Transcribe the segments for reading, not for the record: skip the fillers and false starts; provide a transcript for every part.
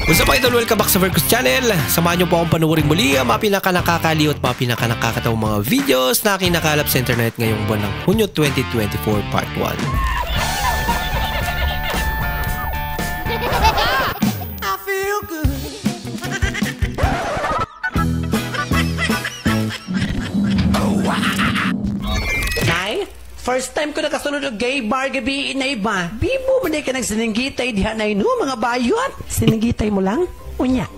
What's up, idol? Welcome back sa Vercus Channel. Samahan niyo po akong panuorin muli ang mga pinaka-nakakaliw at mga pinaka-nakakatawang mga videos na kinakalap sa internet ngayong buwan ng Hunyo 2024 Part 1. First time ko nakasunod ng gay bar gabi na iba. Bibo mo na ka nagsinanggitay diha na ino, mga bayot. Sinanggitay mo lang? Unya.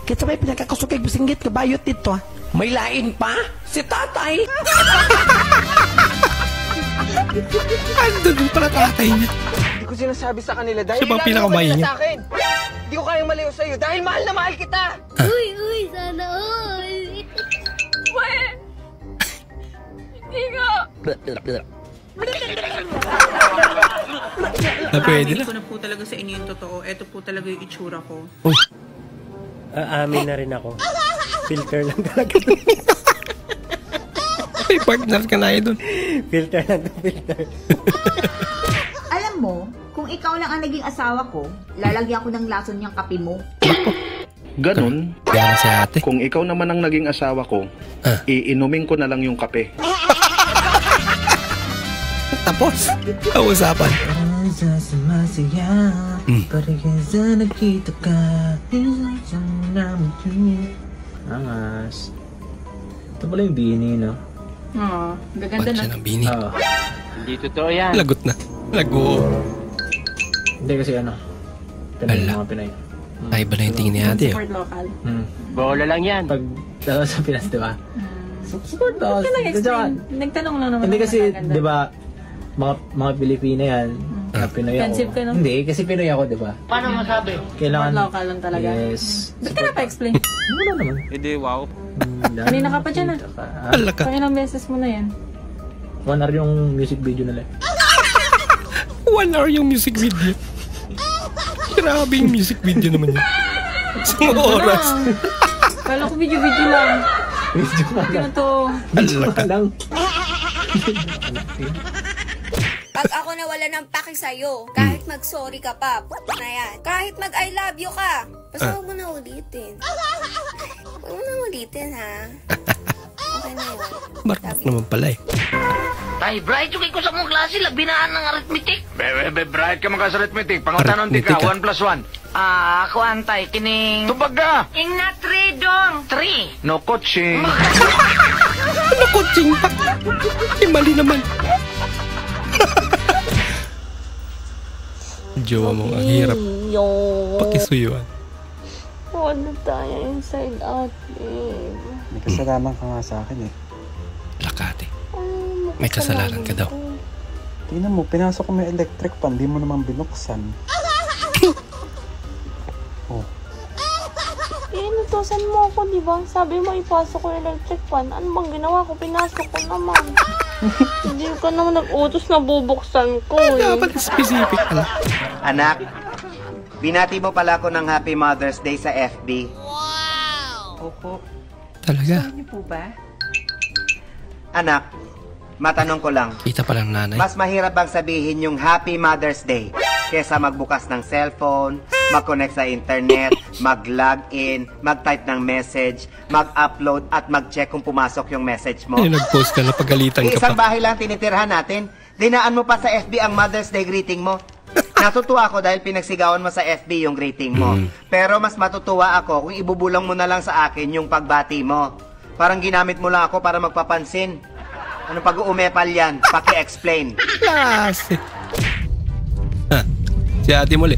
Kita may pinakakusukay businggit ka bayot dito. May lain pa? Si tatay. Andun pala tatay niya. Hindi ko sinasabi sa kanila dahil siya ba pinakamayin niya? Sa akin. Hindi ko kayang maliw sa'yo dahil mahal na mahal kita. Uy, sana all. Weh! Hindi nga. Pwede na. Ko na po talaga sa inyo yung totoo. Ito po talaga yung itsura ko. Uy. Amin na rin ako. Filter lang talaga. May partner ka na doon. Filter lang to filter. Alam mo, kung ikaw lang ang naging asawa ko, lalagyan ko ng lason niyang kape mo. Ganon. Yan si ate. Kung ikaw naman ang naging asawa ko, iinumin ko na lang yung kape. Tapos, ang usapan. Angas. Ito pala yung bini, no? Oo, gaganda na. Siya ng bini. Hindi totoo yan. Lagot na. Lago. Hindi kasi ano. Pinay yung mga Pinay. Ay, ba na yung tingin ni ate? Support local. Bola lang yan. Pag sa Pinas, di ba? Support local. Ba't ka nag-explain? Nagtanong lang naman. Hindi kasi, di ba, mga Pilipina yan. Pinoy ako. Defensive ka, no? Hindi, kasi Pinoy ako, di ba? Paano masabi? Kailangan... Support local lang talaga. Yes. Ba't ka na pa-explain? Wala naman. Hindi, wow. Kanina ka pa dyan, ah. Ala ka. Pang ilang beses mo na yan. 1 hour yung music video nila. 1 hour yung music video. Grabe yung music video naman yun. Isang oras. Kala ko video-video lang. Video pa lang. Ano to? Video pa lang. Pag ako nawala ng paki sa'yo, kahit mag-sorry ka pa, na yan. Kahit mag-I love you ka, basta huwag mo na ulitin. Huwag mo na ulitin, ha? Okay na yun. Marunong naman pala eh. Tay, bright yung ko sa mong klase, labinaan ng arithmetic. Bebe, bright ka mga sa arithmetic. Pangutanon di ka, 1 plus 1. Ako antay, kining... Tubag ka! Ing na 3 dong. 3. No coaching. Ano coaching pa? Eh, mali naman. Jowa mo, ang hirap. Pakisuyuan. Ano tayo inside out, babe? May kasalanan ka nga sa akin eh. Lakate. May kasalanan ka daw. Tingnan mo, pinasok ko may electric pan, di mo naman binuksan. Oh. Inutosan mo ako, di ba? Sabi mo ipasok ko yung electric fan. Ano bang ginawa ko? Pinasok ko naman. Hindi ka naman nag-utos na bubuksan ko eh. Dapat specific ka. Anak, binati mo pala ako ng Happy Mother's Day sa FB. Opo. Talaga? Saan niyo po ba? Anak, matanong ko lang. Kita pa lang nanay. Mas mahirap bang sabihin yung Happy Mother's Day kesa magbukas ng cellphone, mag-connect sa internet, mag-log in, mag-type ng message, mag-upload at mag-check kung pumasok yung message mo? Yung nag-post ka na pagalitan ka Isang pa. bahay lang tinitirhan natin. Dinaan mo pa sa FB ang Mother's Day greeting mo. Natutuwa ako dahil pinagsigawan mo sa FB yung greeting mo. Pero mas matutuwa ako kung ibubulong mo na lang sa akin yung pagbati mo. Parang ginamit mo lang ako para magpapansin. Ano pag-uumepal yan? Paki-explain. Klase. Ha? Si ate muli.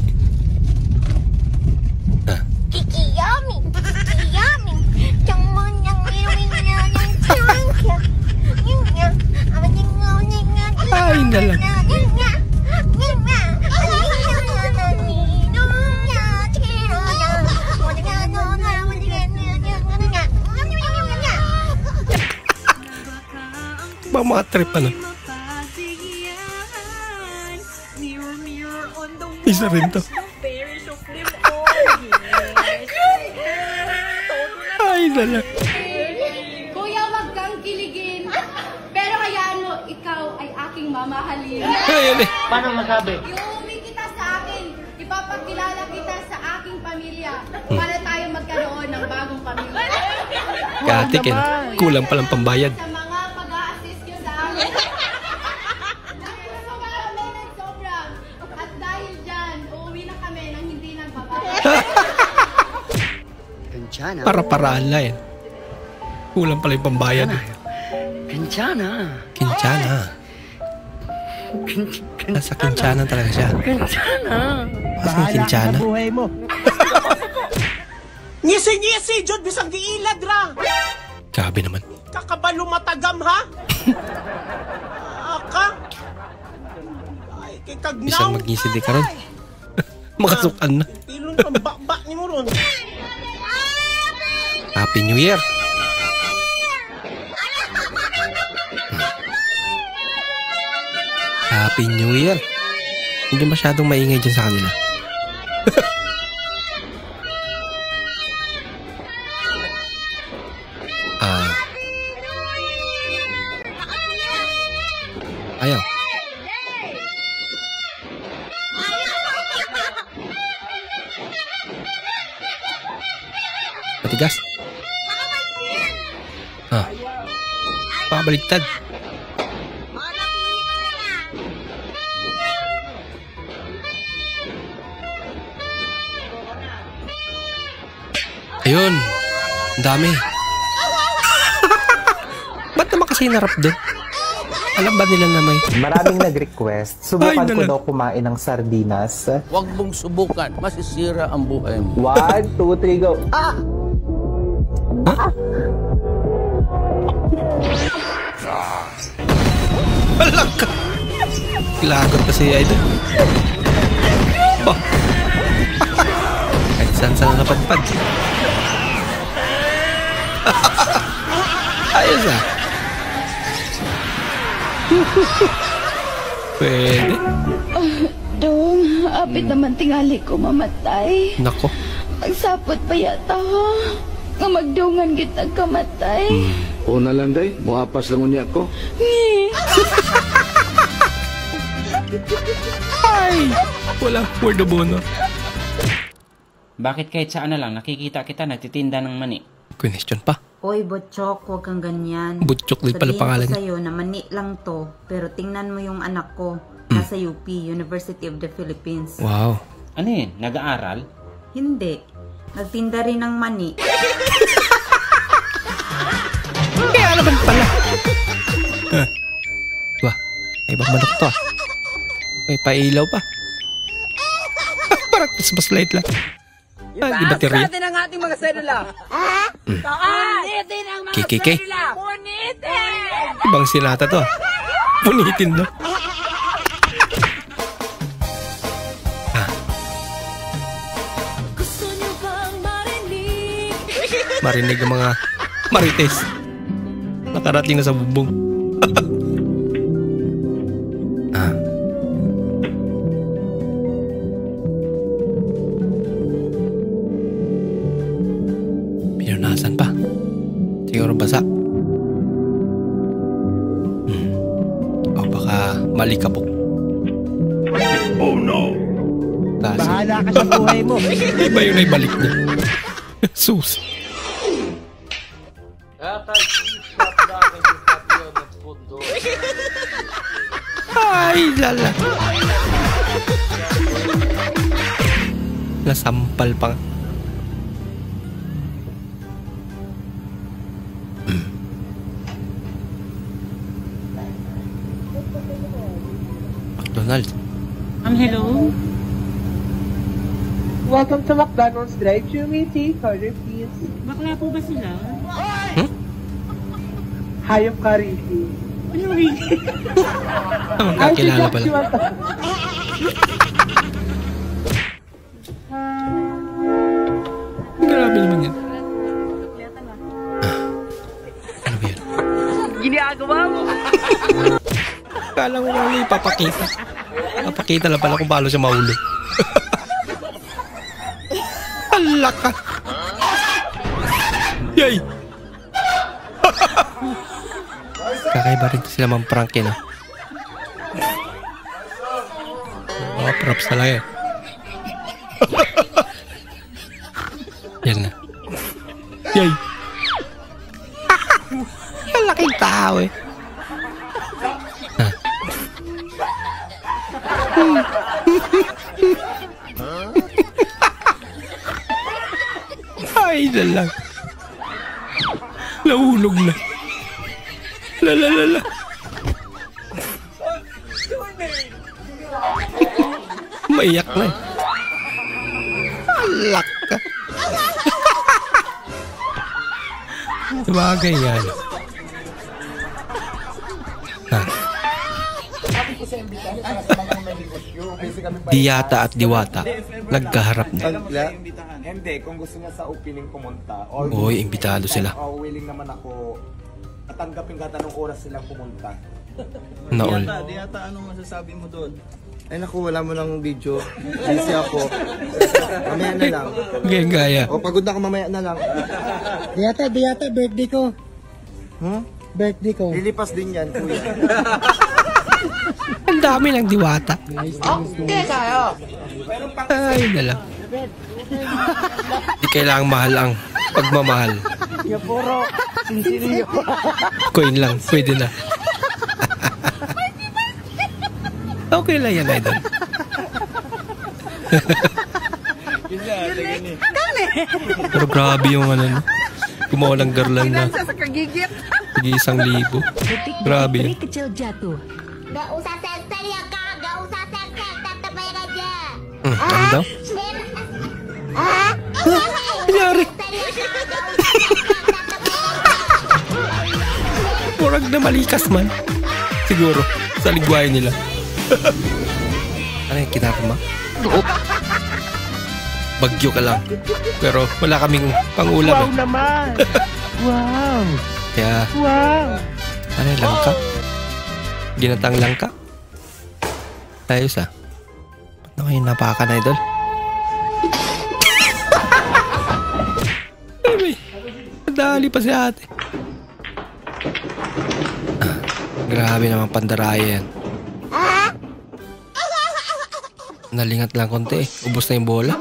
Ha? Kikiyami! Kikiyami! Tiyamon niyang inumin niya ng tiyangkya. Yun niya. Ay, nalang. Ba mga trip ano? Isa rin to. Ay, nalang. Kuya, wag kang kiligin. Pero hayaan mo, ikaw ay aking mamahalin. Ayan eh. Paano masabi? Iuwi kita sa akin. Ipapakilala kita sa aking pamilya. Para tayo magkaroon ng bagong pamilya. Katik eh. Kulang palang pambayad. Sa mga pag-a-assist nyo sa amin. Dahil sa mga kami nagsobra. At dahil dyan, uuwi na kami nang hindi nagbabayad. Para-paraan lang eh. Kulang pala yung pambayad. Kinchana. Nasa Kinchana talaga siya. Nasa Kinchana. buhay mo. Ngisi-ngisi, Jod, bisang giilad ra. Grabe naman. Kakabalo matagam, ha? Aka? Ay, kay kagnaw. Isang mag-ngisi di ka ron. Makasukan na. Pilong kang bakbak ni mo ron. Happy New Year. Happy New Year. Hindi masyadong maingay dyan sa kanila. Ayaw. Matigas. Pabaliktad. Ayun. Ang dami. Ba't naman kasi narap doon? Alam ba nila na may... Maraming nag-request. Subukan ko daw kumain ng sardinas. Huwag mong subukan. Masisira ang buhay mo. 1, 2, 3, go. Ah! Balak ka! Lagot pa si Idol. Oh. Kahit saan napadpad. Ayos ah. Pwede. Dong, apit naman tingali ko mamatay. Nako. Magsapot pa yata ha. Nga magdungan kita kamatay. Una lang day, muapas lang unya ko. Ay! Wala, word of honor. Bakit kahit saan na lang nakikita kita nagtitinda ng mani? Question pa. Oy, Butchok, huwag kang ganyan. Butchok din pala pangalan niya. Sabihin ko sa'yo na mani lang to, pero tingnan mo yung anak ko. Nasa UP, University of the Philippines. Wow. Ano yun? Nag-aaral? Hindi. Nagtinda rin ng mani. Kaya naman pala. Diba? May ibang manok to ah. May pailaw pa. Parang mas light lang. Di baterya. Punitin ang ating mga selula. Punitin ang mga selula. Punitin! Ibang sinata to. Punitin no. Marinig ang mga marites. Nakarating na sa bubong. Pinunasan pa. Siguro basa. O baka malikabok. Oh no! Bahala ka sa buhay mo. Iba yung naibalik niya. Sus. Ay, lala. Nasampal pa. McDonald's. Hello? Welcome to McDonald's drive-thru, matey. Order, please. Bakla po ba sila? Hayop ka, Ricky. Ano, Ricky? Kakilala pala. Grabe naman yan. Ano ba yan? Ginagawa mo. Kala ko nga ipapakita. Papakita lang pala kung paano siya mahuli. Hala ka. Yay! Kakaiba rin sila mang prank eh, no? Mga props talaga eh. Yan na. Yay! Ang laking tao eh. Ay, na lang. Nahulog na. La. Maiyak na eh. Alak ka. Sabagay yan. Diyata at Diwata nagkaharap na. Hindi, kung gusto niya sa opening pumunta. Uy, imbitado sila. Willing naman ako tatanggapin kahit anong oras silang pumunta. Naol. Diyata, anong masasabi mo doon? Ay naku, wala mo lang video. Busy ako. Mamaya na lang. Gaya. O, pagod na ako, mamaya na lang. Diyata, birthday ko. Huh? Birthday ko. Lilipas din yan, kuya. Ang dami ng Diwata. Okay tayo. Ay, na lang. Di kailangang mahal ang pagmamahal. Yung puro sinsiliyo. Coin lang, pwede na. Okay lang yan, idol. Pero grabe yung ano, no? Gumawa ng garland na. Sige, 1,000. Grabe yun. Gak usah sester ya kak, gak usah sester, tetep bayar aja. Ano daw? Nangyari? Murag na malikas man. Siguro, sa ligway nila. Ano yung kinakama? Bagyo ka lang. Pero wala kaming pangulam. Wow naman! Wow! Kaya, Wow! ano yung langka? Ginatang langka? Ayos ah. Ba't na kayo napakan, idol? Ay, dali pa si ate. Grabe naman pandaraya yan. Nalingat lang konti eh. Ubus na yung bola.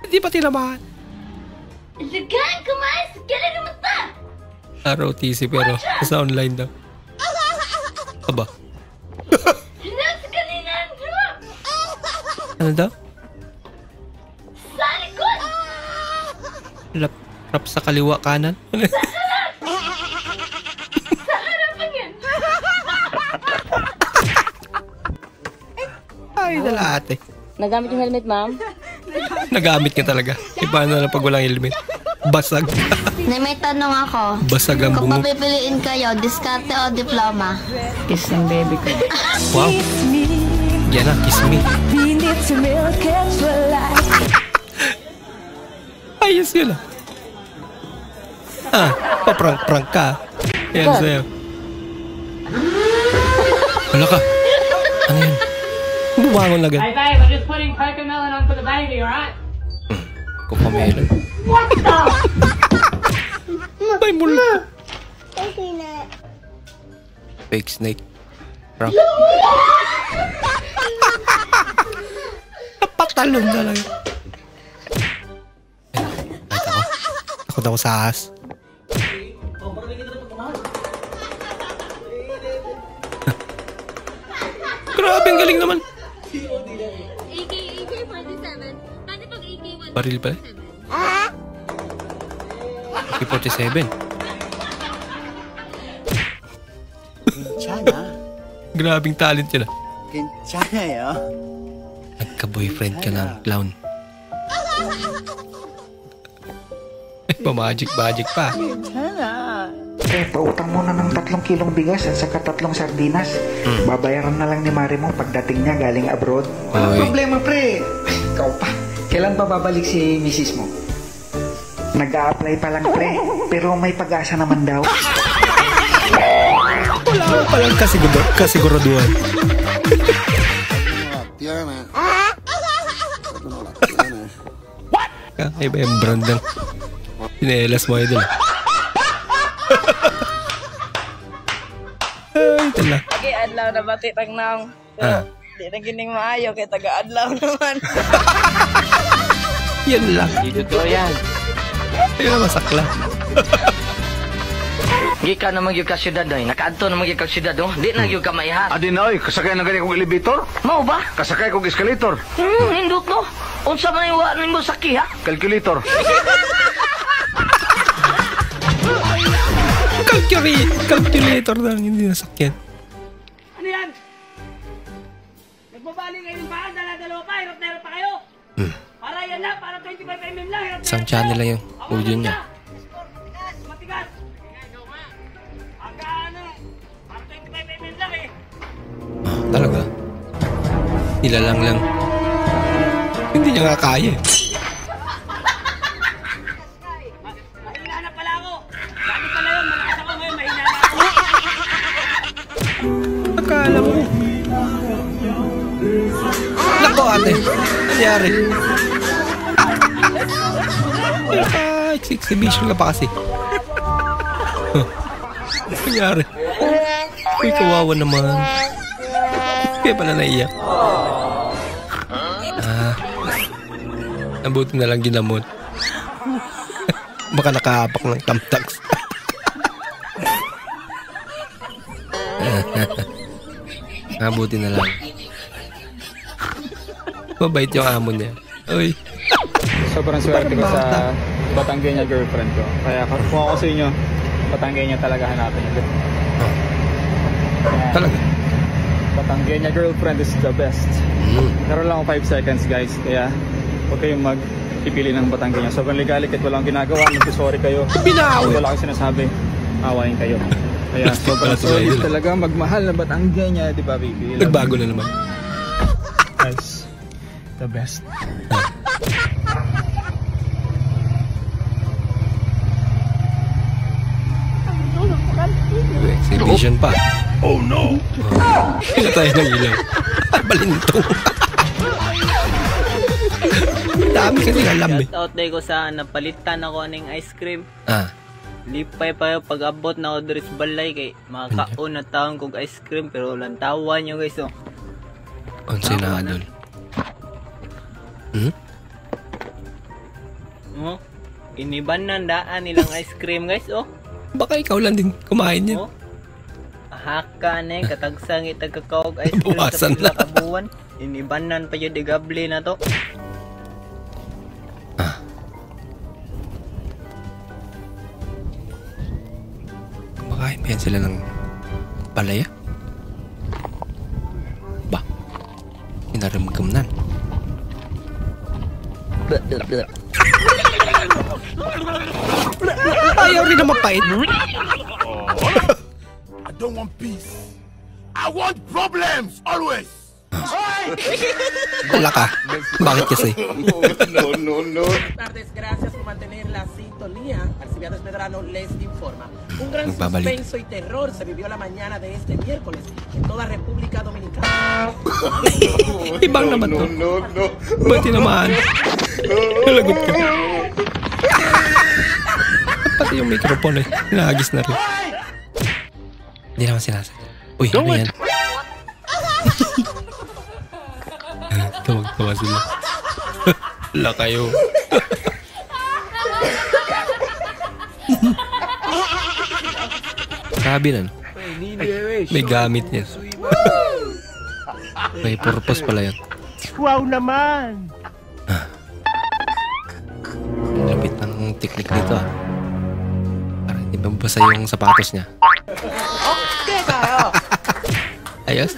Hindi pa tinamaan. Segan, kumain, segan naman ta. ROTC pero sa online daw. Aba. Ano daw? Sa likod. Rap sa kaliwa kanan. Sa harapan yan. Ay, dala ate. Nagamit yung helmet, ma'am? Nagamit ka talaga. Iba na lang pag walang helmet. Basag. May tanong ako. Basag ang Kung bungo. papipiliin kayo, diskarte o diploma? Kiss ng baby ko. Wow. Yan na, kiss me. Ayos yun ah. Paprank-prank ka. Yan sa'yo. Wala ka. Ano yan? Bumangon agad. Hey babe, I'm just putting cocomelon on for the baby, alright? Cocomelon. What the? Ay, mula. Okay na. Fake snake. Rock. Napatalon talaga. Ay, ako. Takot ako sa ahas. Grabe, ang galing naman. AK-47. Paano pag AK-1? Baril pa eh. AK-47. Grabing talent yun ah. Kinchana yun. Nagka-boyfriend ka ng clown. Pa-magic pa. Pautang muna ng 3 kilong bigas at saka 3 sardinas. Babayaran na lang ni Mari mo pagdating niya galing abroad. Walang problema, pre. Ikaw pa. Kailan pa babalik si misis mo? Nag-a-apply pa lang, pre. Pero may pag-asa naman daw. Wala ko palang kasiguraduhan. Iba yung brand ng sinelas mo, idol. Ay, tala. Lagi, adlaw na bati tang nang. Di na gining maayo kay taga-adlaw naman. Yan lang. Hindi totoo yan. Ayun, masakla. Gika na magyug ka syudad oy. Nakaadto na magyug ka syudad oh. Di na gyud ka maihat. Adi na oy, kasakay na gani kong elevator. Mao ba? Kasakay kong escalator. Hindot no. Unsa man yung wa nimo saki ha? Calculator. Calculator na hindi nasakyan. Ano yan? Nagbabaling ngayon ba? Dala-dalawa pa, hirap na hirap pa kayo. Para yan lang, para 25mm lang. Isang channel lang yung audio niya. Matigas. Ano? Para 25mm lang eh. Talaga? Nilalang lang. Hindi niya nga kaya eh. Mahina na pala ako. Dati pala yun, malakas ako ngayon, mahina na ako. Akala mo. Nako ate, nangyari. Exhibition lang pa kasi. Nangyari. Uy, kawawa naman. Kaya pala naiyak. Nabuti na lang ginamot. Baka nakahapak ng tamtags. Nabuti na lang. Mabait yung amo niya. Uy. Sobrang swerte ko sa Batangueña girlfriend ko. Kaya kung ako sa inyo, Batangueña talaga hanapin nyo. Talaga? Batangueña girlfriend is the best. Karoon lang ako 5 seconds guys. Kaya huwag kayong mag-ipili ng Batangueña. Sobrang ligali kahit walang ginagawa. Nagsisorry kayo. Binawi! Wala akong sinasabi. Awayin kayo. Kaya sobrang solid talaga magmahal na Batangueña. Di ba baby? Nagbago na naman. Guys, the best. Exhibition pa. Oh no! Kaya tayo ng ilaw. Balintong. Dami kasi alam eh. Shout out day ko sa napalitan ako ng ice cream. Lipay pa yung pag-abot na ako dito sa balay kay makakaon na taon kong ice cream pero walang tawan nyo guys oh. Onse na adol. Oh, iniban na daan nilang ice cream guys oh. Baka ikaw lang din kumain yan. Oh. Haka na katagsang itagkakaog ice cream buwasan sa kabuwan. Inibanan pa yun digable na to. Kumakain pa yan sila ng palaya? Ba? Inaramgamnan. Ayaw rin na mapait. I don't want peace. I want problems always. Wala ka. Bakit kasi? No. Tardes, gracias por mantener la sintonía. Arcibiades Medrano les informa. Un gran Magbabalik. suspenso y terror se vivió la mañana de este miércoles en toda República Dominicana. Ibang naman to. Ba't naman? Nalagot ka. Pati yung microphone eh. Nahagis na rin. Hindi naman sinasadya. Uy, ano yan? Tawag-tawa sila. Wala kayo. Sabi na. May gamit yan. May purpose pala yan. Wow naman! Lapit ng tiklik dito ah. Para hindi mabasa yung sapatos niya. Okay tayo! Ayos?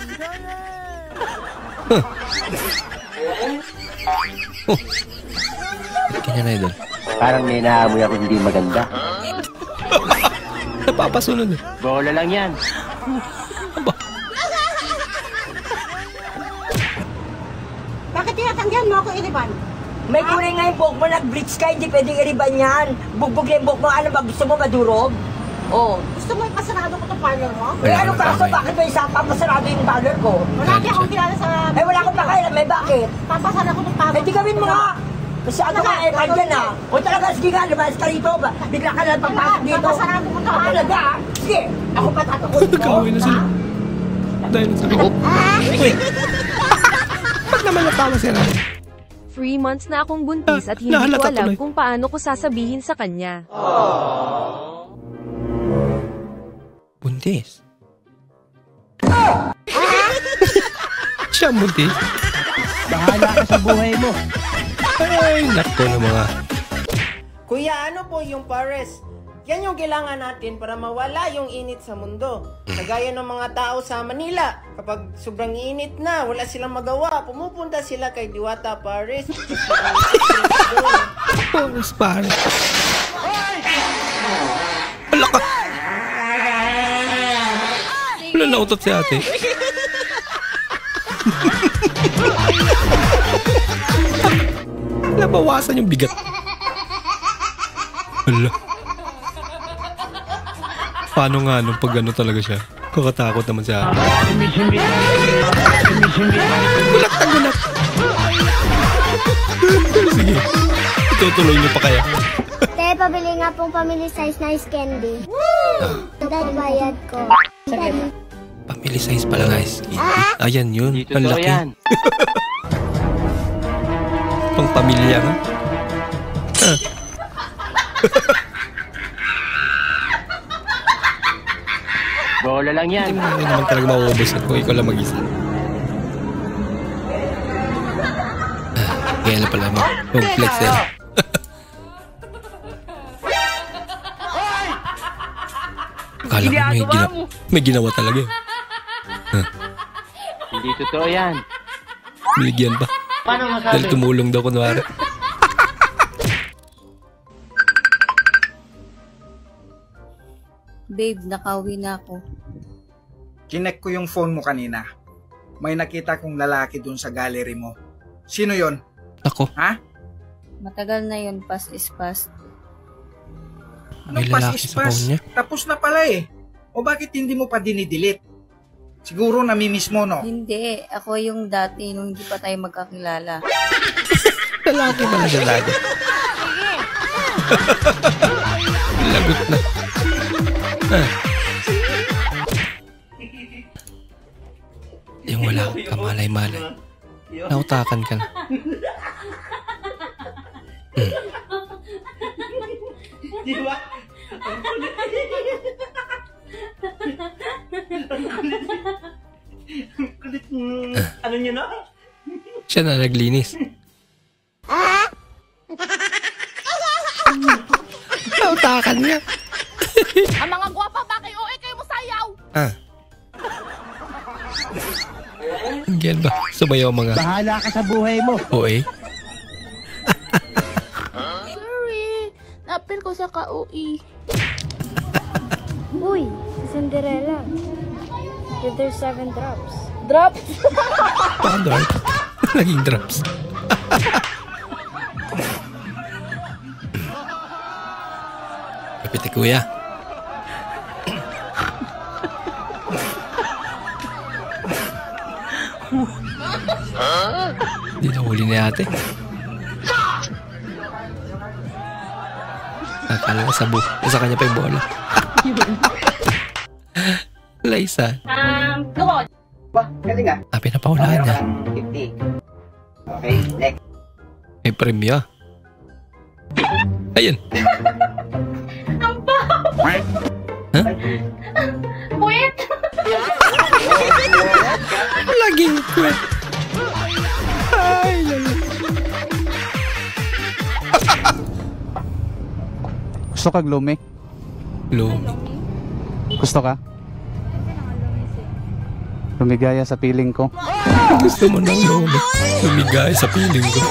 Kanya na idol. Parang may naamoy ako hindi maganda. Napapasunod eh. Bola lang yan. Bakit tinatanggihan mo ako, Iriban? May kulay nga yung buhok mo, nag-bleach ka, hindi pwedeng iriban yan. Bugbog na yung buhok mo, ano ba, gusto mo madurog? Oh. Gusto mo ipasarado ko itong parlor mo? Eh, anong kaso? Bakit may isa papasarado yung parlor ko? Wala akong kilala sa... Eh, wala akong pakailan, may bakit? Papasara ko ng pasok. Eh, di gawin mo nga! Masyado ka na epad yan ah! O talaga, sige nga, lumayas ka rito ba? Bigla ka na pagpasok dito. Papasarado ko ito. Talaga ah! Sige, ako patatakot mo. Kawin na sila. Dahil sa likod. naman natawa si Ryan. 3 months na akong buntis at hindi ko alam kung paano ko sasabihin sa kanya. Buntis? Siya buntis? Bahala ka sa buhay mo. Ay, nako na mga. Kuya, ano po yung pares? Yan yung kailangan natin para mawala yung init sa mundo. Kagaya ng mga tao sa Manila. Kapag sobrang init na, wala silang magawa, pumupunta sila kay Diwata Pares. Pares, Pares. Wala ka. Wala na utot si ate. Nabawasan yung bigat. Wala. Paano nga nung pag ano talaga siya? Kakatakot naman siya. Gulat na gulat. Sige. Itutuloy niyo pa kaya? Te, pabili nga pong family size na ice candy. Dahil bayad ko. Family size pala guys. Ayan yun. Ang laki. Pang pamilya nga. Bola lang yan. Hindi naman talaga mauubos kung ikaw lang mag-isa. Kaya na pala mag-flex eh. Akala ko may ginawa talaga eh. Hindi totoo yan. Biligyan pa. Paano masabi? Dahil tumulong daw kunwari. Babe, nakauwi na ako. Chinek ko yung phone mo kanina. May nakita kong lalaki dun sa gallery mo. Sino yon? Ako. Ha? Matagal na yun, past is past. Anong past is past? Tapos na pala eh. O bakit hindi mo pa dinidelete? Siguro namimiss mo, no? Hindi, ako yung dati nung hindi pa tayo magkakilala. Lalaki ba na dalaga? Lagot na. Yung wala kang kamalay-malay. Nautakan ka na. Di ba? Ang kulit. Ang kulit. Ano nyo na? Siya na naglinis. Nautakan niya. Ang mga gwapa, bakit OA kayo mo sayaw? Ganyan ba? Sumayaw mga... Bahala ka sa buhay mo. OA? Sorry. Napil ko sa ka-OE. Uy, si Cinderella. There's 7 drops. Drops? Baka drops. Naging drops. Kapit kuya. Hindi na huli ni ate. Akala ko sa kanya pa yung bola. Liza. Come on. Ba, galing ah. Pinapahulaan niya. 50. Okay, next. May premyo. Ayun. Ang baho! Huh? Wait! Laging kwet. Ay, lalo. Gusto ka gloomy? Gloomy? Gusto ka? Lumigaya sa piling ko. Gusto mo nang lumigaya sa piling ko.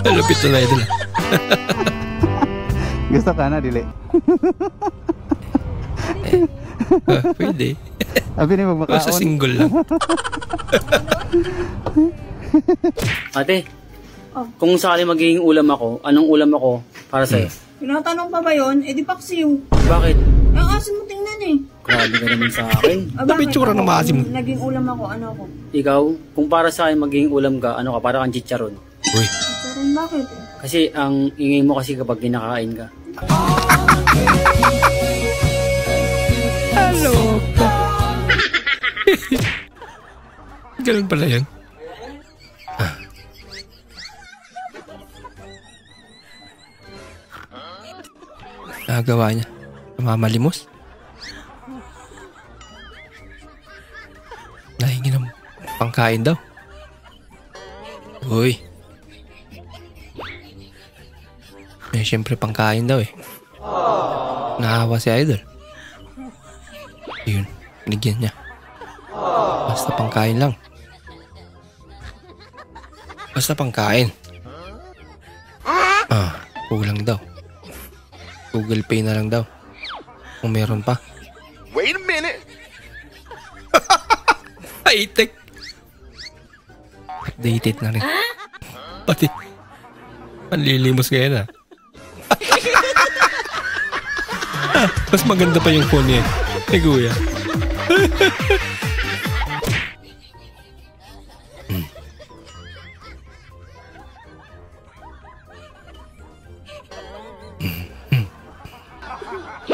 Lapit na idol. Gusto ka na, dili? Pwede. Abi ni magmakaon. Sa single lang. Ate, kung sakali magiging ulam ako, anong ulam ako para sa'yo? Tinatanong pa ba yun? Eh di paksiw. Bakit? Ang asim mo tingnan eh. Grabe ka naman sa akin. Napitsura ng maasim. Naging ulam ako, ano ako? Ikaw, kung para sa akin magiging ulam ka, ano ka, para kang chicharon. Uy. Chicharon bakit? Kasi ang ingay mo kasi kapag kinakain ka. Hello. Ganun pala yan. Nagawa niya. Mamalimos. Nahingi ng pangkain daw. Uy. Eh, syempre pangkain daw eh. Naawa si Idol. Yun, binigyan niya. Basta pangkain lang. Basta pangkain. Kulang daw. Google Pay na lang daw. Kung meron pa. Wait a minute. High-tech. Updated na rin. Pati manlilimos ngayon mas maganda pa yung phone niya. Hey, kuya.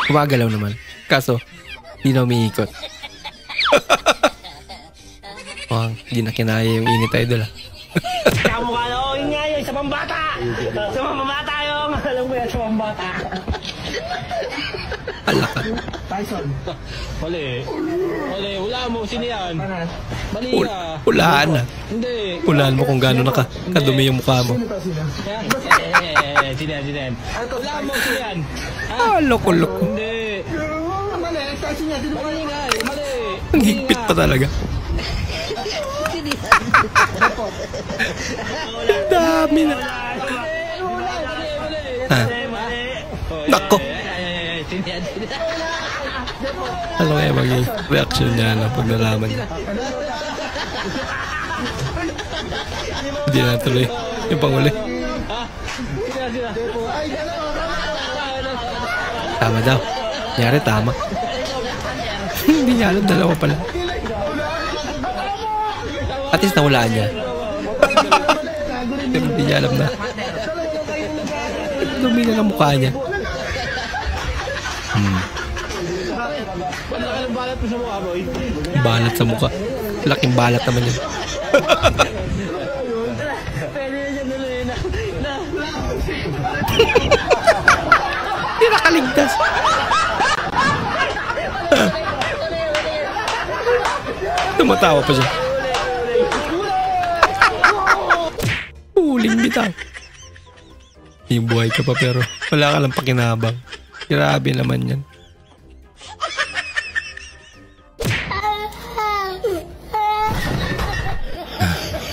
Gumagalaw naman. Kaso, di na umiikot. Di na kinaya yung init, Idol. Kamu ka na, yun nga yun, sa pambata! Sa pambata yung, alam mo yan, sa pambata. Alaka. Tyson. Mali. Wala mo, sino yan? Mali ka. Hulaan na. Hindi. Hulaan mo kung gano'n kadumi yung mukha mo. Sino yan? Wala mo, sino yan? Loko-loko. Hindi. Mali, Tyson yan. Mali nga eh, mali. Ang higpit pa talaga. Dami na. Nako. Ano kaya maging reaction niya na pag nalaman niya? Hindi na tuloy yung panguli. Tama daw. Nyari tama. Hindi niya alam, dalawa pala. At least nahulaan niya. Pero hindi niya alam na. Dumi na ng mukha niya. Balat sa mukha. Laking balat naman yun. Hindi nakaligtas. Tumatawa pa siya. Huling bitaw. Buhay ka pa pero wala ka lang pakinabang. Grabe naman yan.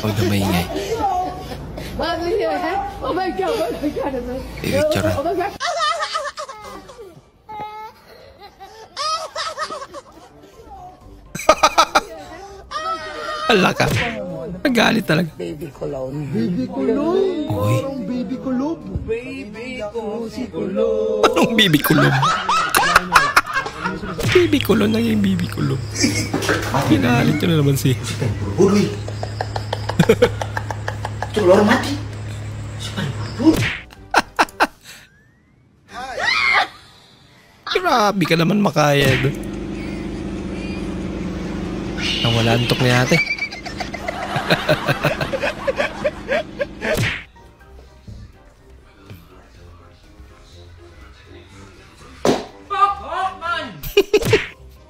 Huwag na maingay. Oh my God, oh my God. Picture. Oh my God. Hala ka. Nagalit talaga. Baby cologne. Baby kulong. Uy. Parang baby kulob. Baby ko si Kulong. Anong baby kulong? Baby kulong na yung baby kulong. Pinahalit nyo na naman si... Uy! Tulor mati. Grabe ka naman makaya doon. Nawala antok ni ate.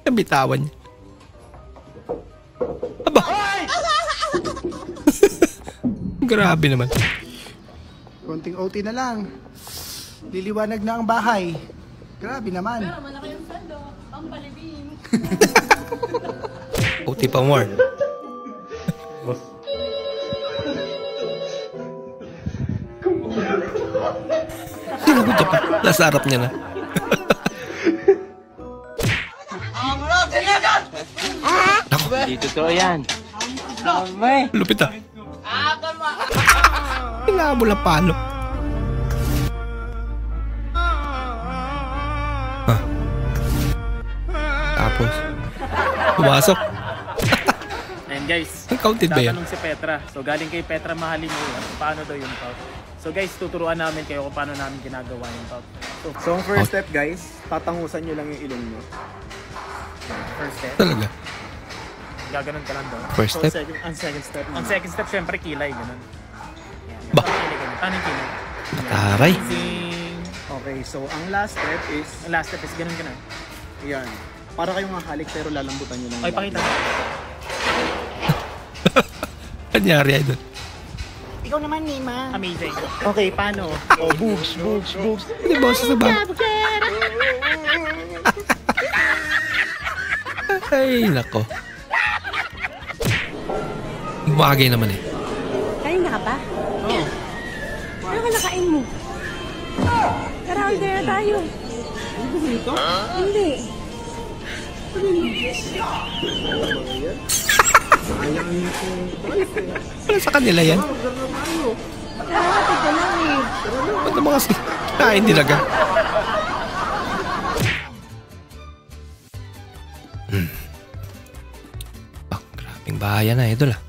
Nabitawan niya. Aba! Grabe naman. Konting OT na lang. Liliwanag na ang bahay. Grabe naman. Pero malaki yung sando. Ang palibing. OT pa more. Sinagot niya pa. Nasa harap niya na. Hindi totoo yan. Lupit ah. Hinabol ang palo. Tapos pumasok. And guys, counted ba yan? tatanong si Petra. So galing kay Petra mahalin mo yan. Paano daw yung tout? So guys, tuturuan namin kayo kung paano namin ginagawa yung tout. So ang first step guys, tatangusan nyo lang yung ilong nyo. First step. Talaga? Gaganon ka lang daw. First step? Ang second step, syempre kilay. Ganun. Ba? Paano yung kilay? Taray. Okay, so ang last step is ganun ka na. Ayan. Para kayong hahalik pero lalambutan nyo lang. Ay, pakita mo. Kanyari ay doon. Ikaw naman, Nima. Amazing. Okay, paano? Oh, boobs. Hindi boses na ba? Ay, nako. Bagay naman eh. Kain na ka ba? Oo. Ano ka nakain mo? Tara, order na tayo. Hindi ba ito? Hindi. Sayang yung price eh. Wala sa kanila yan. Nakakatid ka lang eh. Ba't naman kasi kain din agad? Grabing bahaya na, idol ah.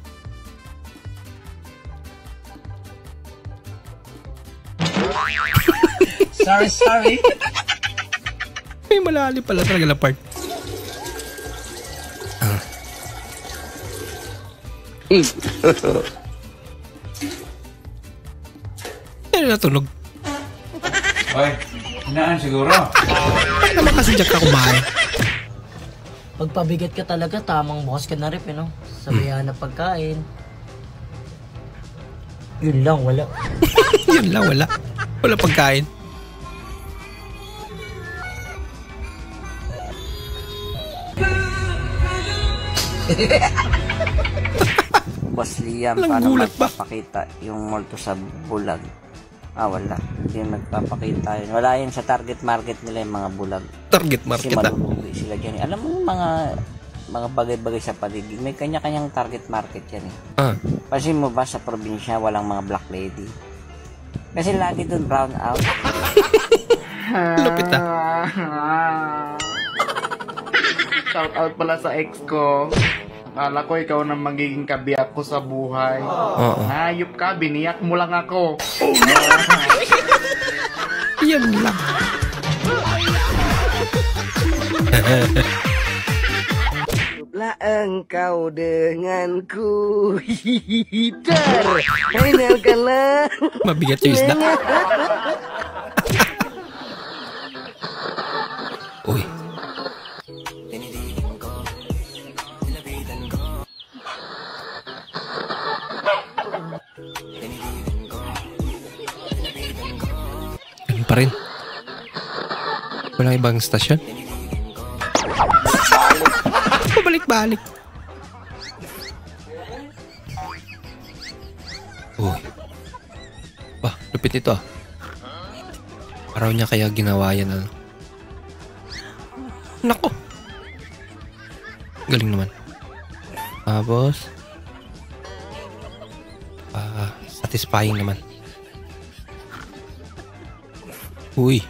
Sorry. May malalim pala talaga na part. Ano natunog? Oy, hinaan siguro. Bakit naman kasi dyan ka kumain? Pagpabigat ka talaga, tamang bukas ka na rin, no? Sabihan na pagkain. Yun lang, wala. Yun lang, wala. Wala pagkain. Boss Liam, paano magpapakita yung multo sa bulag? Wala. Hindi magpapakita yun. Wala yun sa target market nila yung mga bulag. Target market kasi malulugi sila dyan. Alam mo yung mga bagay-bagay sa paligid, may kanya-kanyang target market yan eh. Pansin mo ba sa probinsya walang mga black lady? Kasi lagi doon brown out. Lupit Shout out pala sa ex ko. Akala ko ikaw na magiging kabiyak ko sa buhay. Hayop ka, biniyak mo lang ako. Oh no! Yan lang. Lah engkau denganku. Hitar. Finalkanlah. Mabigat yung isda. Uy. Ganun pa rin. Walang ibang stasyon. Balik-balik. Uy. Bah, lupit ito ah. Araw niya kaya ginawa yan ano. Nako. Galing naman. Tapos satisfying naman. Uy.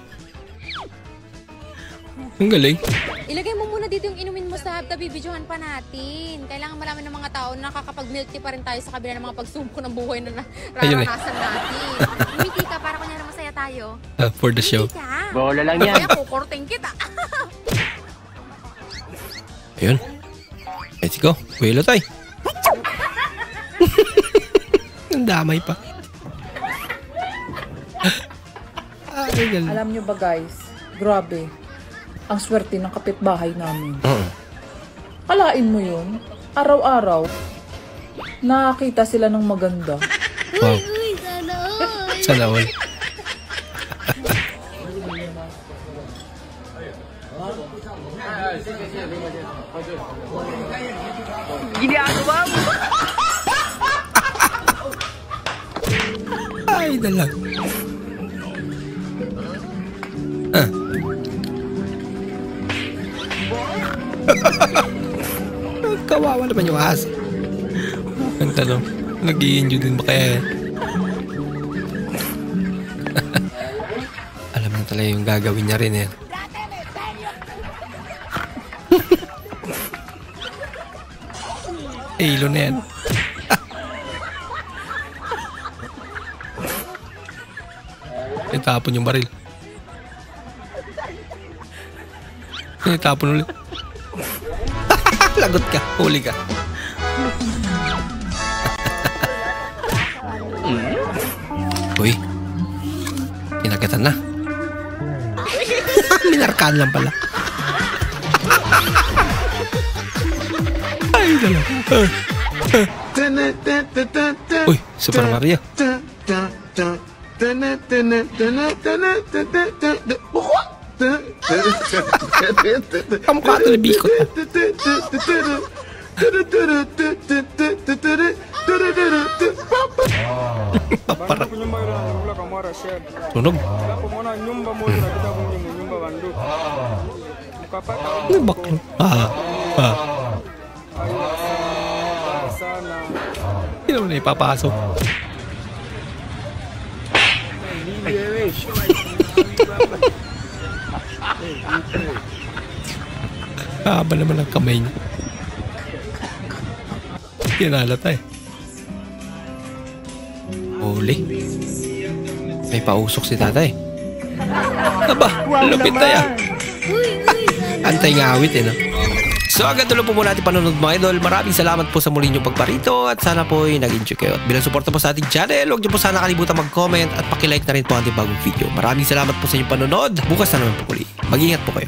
Ang galing. Ilagay mo muna dito yung inumin mo sa hub, bibidyohan pa natin. Kailangan malaman ng mga tao na nakakapag-milk tea pa rin tayo sa kabila ng mga pagsubok ng buhay na naranasan natin. Umiti ka para kunyari masaya tayo. For the show. Bola lang yan. Kaya kukurting kita. Ayun. Let's go. Buelo tayo. Ang damay pa. Alam nyo ba guys, grabe. Ang swerte ng kapitbahay namin. Kalain mo yun, araw-araw, nakakita sila ng maganda. Wow. Sana all. Gini ako ba? Ay, dalag. Kawawa naman yung aso. Ang tanong, nag-i-enjoy din ba kaya yan? Alam na talaga yung gagawin niya rin yan. Halo na yan. Itapon yung baril. Itapon ulit. Lagot ka, huli ka. Uy, kinagatan na. Can lang pala. Ay, dala. Uy, Super Mario. Kamukha ito ni Bikot. Parang tunog. Ano baklo? Hindi naman na ipapasok. Haba naman ang kamay niya. Kinalata eh. Huli. May pausok si tatay. Aba, lupit na yan. Antay ngawit eh, no? So hanggang tuloy po muna ating panonood mga idol. Maraming salamat po sa muli niyong pagparito at sana po ay nag-enjoy kayo. At bilang suporta po sa ating channel, huwag niyo po sana kalimutan mag-comment at pakilike na rin po ang ating bagong video. Maraming salamat po sa inyong panonood. Bukas na naman po muli. Mag-ingat po kayo.